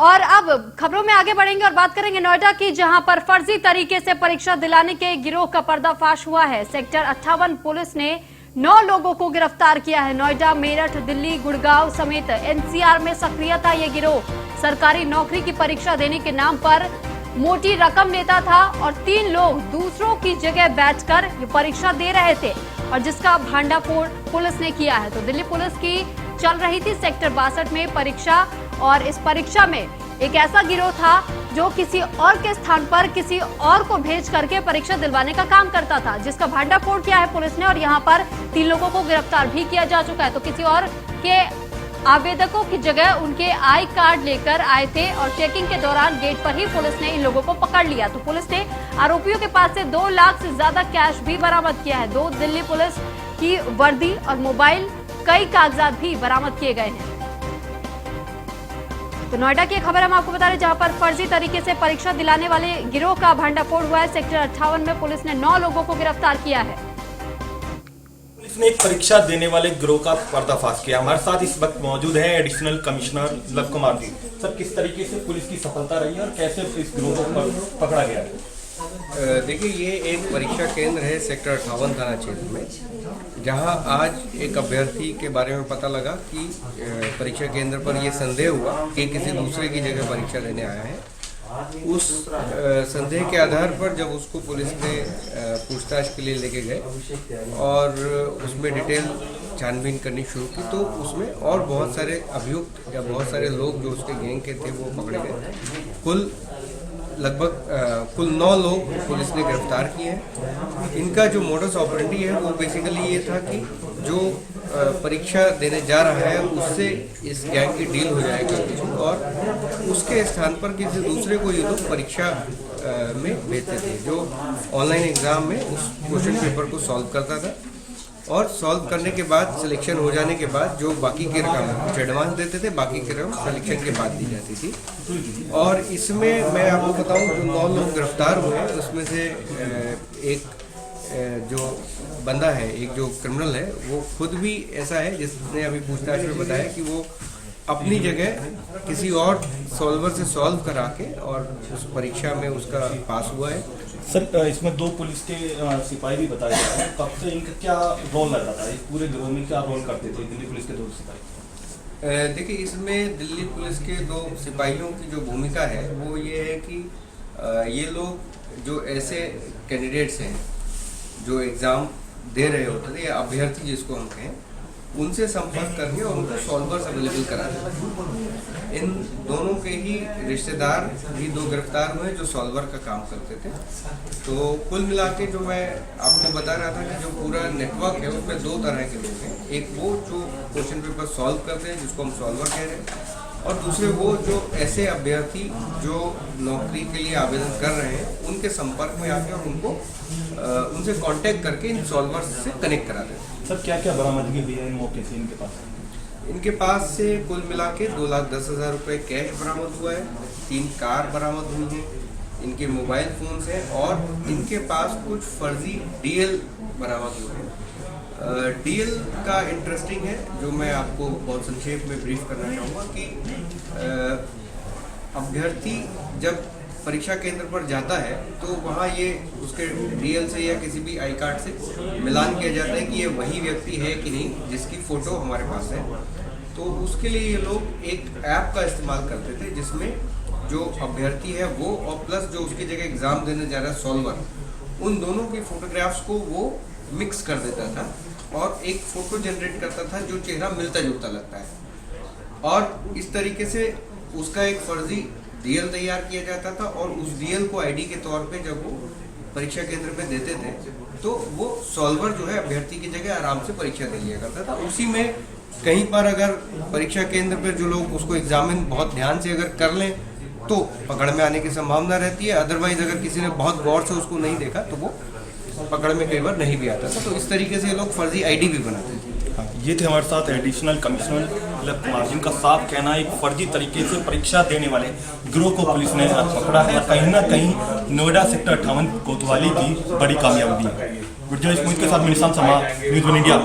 और अब खबरों में आगे बढ़ेंगे और बात करेंगे नोएडा की, जहां पर फर्जी तरीके से परीक्षा दिलाने के गिरोह का पर्दाफाश हुआ है। सेक्टर 58 पुलिस ने 9 लोगों को गिरफ्तार किया है। नोएडा, मेरठ, दिल्ली, गुड़गांव समेत एनसीआर में सक्रिय था ये गिरोह। सरकारी नौकरी की परीक्षा देने के नाम पर मोटी रकम लेता था और 3 लोग दूसरों की जगह बैठकर ये परीक्षा दे रहे थे और जिसका भांडाफोड़ पुलिस ने किया है। तो दिल्ली पुलिस की चल रही थी सेक्टर 62 में परीक्षा और इस परीक्षा में एक ऐसा गिरोह था जो किसी और के स्थान पर किसी और को भेज करके परीक्षा दिलवाने का काम करता था, जिसका भांडाफोड़ किया है पुलिस ने और यहाँ पर 3 लोगों को गिरफ्तार भी किया जा चुका है। तो किसी और के आवेदकों की जगह उनके आई कार्ड लेकर आए थे और चेकिंग के दौरान गेट पर ही पुलिस ने इन लोगों को पकड़ लिया। तो पुलिस ने आरोपियों के पास से 2 लाख से ज्यादा कैश भी बरामद किया है। 2 दिल्ली पुलिस की वर्दी और मोबाइल, कई कागजात भी बरामद किए गए हैं। तो नोएडा की खबर हम आपको बता रहे, जहां पर फर्जी तरीके से परीक्षा दिलाने वाले गिरोह का भंडाफोड़ हुआ है। सेक्टर 58 में पुलिस ने 9 लोगों को गिरफ्तार किया है। पुलिस ने एक परीक्षा देने वाले गिरोह का पर्दाफाश किया। हमारे साथ इस वक्त मौजूद है additional commissioner love Kumar ji. Sir, किस तरीके से पुलिस की सफलता रही है और कैसे इस गिरोह को पकड़ा गया है? देखिए, ये एक परीक्षा केंद्र है सेक्टर 58 थाना क्षेत्र में, जहां आज एक अभ्यर्थी के बारे में पता लगा कि परीक्षा केंद्र पर ये संदेह हुआ कि किसी दूसरे की जगह परीक्षा देने आया है। उस संदेह के आधार पर जब उसको पुलिस ने पूछताछ के लिए लेके गए और उसमें डिटेल छानबीन करनी शुरू की, तो उसमें और बहुत सारे अभियुक्त या बहुत सारे लोग जो उसके गैंग के थे वो पकड़े गए। कुल 9 लोग पुलिस ने गिरफ्तार किए हैं। इनका जो मोडस ऑपरेंडी है वो बेसिकली ये था कि जो परीक्षा देने जा रहा है उससे इस गैंग की डील हो जाएगी और उसके स्थान पर किसी दूसरे को ये लोग परीक्षा में भेजते थे, जो ऑनलाइन एग्जाम में उस क्वेश्चन पेपर को सॉल्व करता था और सॉल्व करने के बाद सिलेक्शन हो जाने के बाद जो बाकी की रकम कुछ एडवांस देते थे, बाकी की रकम सिलेक्शन के बाद दी जाती थी। और इसमें मैं आपको बताऊं, जो 9 लोग गिरफ्तार हुए हैं उसमें से एक जो बंदा है, एक जो क्रिमिनल है, वो खुद भी ऐसा है जिसने अभी पूछताछ में बताया कि वो अपनी जगह किसी और सॉल्वर से सॉल्व करा के और उस परीक्षा में उसका पास हुआ है। सर, इसमें 2 पुलिस के सिपाही भी बताए जा रहे हैं। कब से इनका क्या रोल रहता था? इस पूरे गिरोह में क्या रोल करते थे दिल्ली पुलिस के 2 सिपाही? देखिए, इसमें दिल्ली पुलिस के 2 सिपाहियों की जो भूमिका है वो ये है कि ये लोग जो ऐसे कैंडिडेट्स हैं जो एग्ज़ाम दे रहे होते थे या अभ्यर्थी जिसको हम कहें, उनसे संपर्क करके और उनको सॉल्वर्स अवेलेबल कराते। इन दोनों के ही रिश्तेदार भी 2 गिरफ्तार हुए जो सॉल्वर का काम करते थे। तो कुल मिला के जो मैं आपको बता रहा था कि जो पूरा नेटवर्क है उसमें 2 तरह के लोग हैं। एक वो जो क्वेश्चन पेपर सॉल्व करते हैं जिसको हम सॉल्वर कह रहे हैं, और दूसरे वो जो ऐसे अभ्यर्थी जो नौकरी के लिए आवेदन कर रहे हैं उनके संपर्क में आके और उनको उनसे कांटेक्ट करके इन सॉल्वर्स से कनेक्ट कराते हैं। सर, क्या क्या बरामदगी हुई है इन मौके से इनके पास? इनके पास से कुल मिला के 2,10,000 रुपये कैश बरामद हुआ है, 3 कार बरामद हुई हैं, इनके मोबाइल फ़ोन्स हैं और इनके पास कुछ फर्जी डीएल बरामद हुए हैं। डीएल का इंटरेस्टिंग है, जो मैं आपको बहुत संक्षेप में ब्रीफ करना चाहूँगा कि अभ्यर्थी जब परीक्षा केंद्र पर जाता है तो वहाँ ये उसके डीएल से या किसी भी आई कार्ड से मिलान किया जाता है कि ये वही व्यक्ति है कि नहीं जिसकी फ़ोटो हमारे पास है। तो उसके लिए ये लोग एक ऐप का इस्तेमाल करते थे जिसमें जो अभ्यर्थी है वो और प्लस जो उसकी जगह एग्ज़ाम देने जा रहा है सॉल्वर, उन दोनों की फ़ोटोग्राफ्स को वो मिक्स कर देता था और एक फ़ोटो जनरेट करता था जो चेहरा मिलता जुलता लगता है और इस तरीके से उसका एक फर्जी डीएल तैयार किया जाता था और उस डीएल को आईडी के तौर पे जब वो परीक्षा केंद्र पे देते थे तो वो सॉल्वर जो है अभ्यर्थी की जगह आराम से परीक्षा दे लिया करता था। उसी में कहीं पर अगर परीक्षा केंद्र पे जो लोग उसको एग्जामिन बहुत ध्यान से अगर कर लें तो पकड़ में आने की संभावना रहती है, अदरवाइज अगर किसी ने बहुत गौर से उसको नहीं देखा तो वो पकड़ में कई बार नहीं भी आता था। तो इस तरीके से ये लोग फर्जी आईडी भी बनाते थे। ये थे हमारे साथ एडिशनल कमिश्नर लव कुमार, जिनका साफ कहना है एक फर्जी तरीके से परीक्षा देने वाले गिरोह को पुलिस ने पकड़ा है। कहीं ना कहीं नोएडा सेक्टर 58 कोतवाली की बड़ी कामयाबी है। वीडियो के साथ में निशान समा, न्यूज़ 1 इंडिया।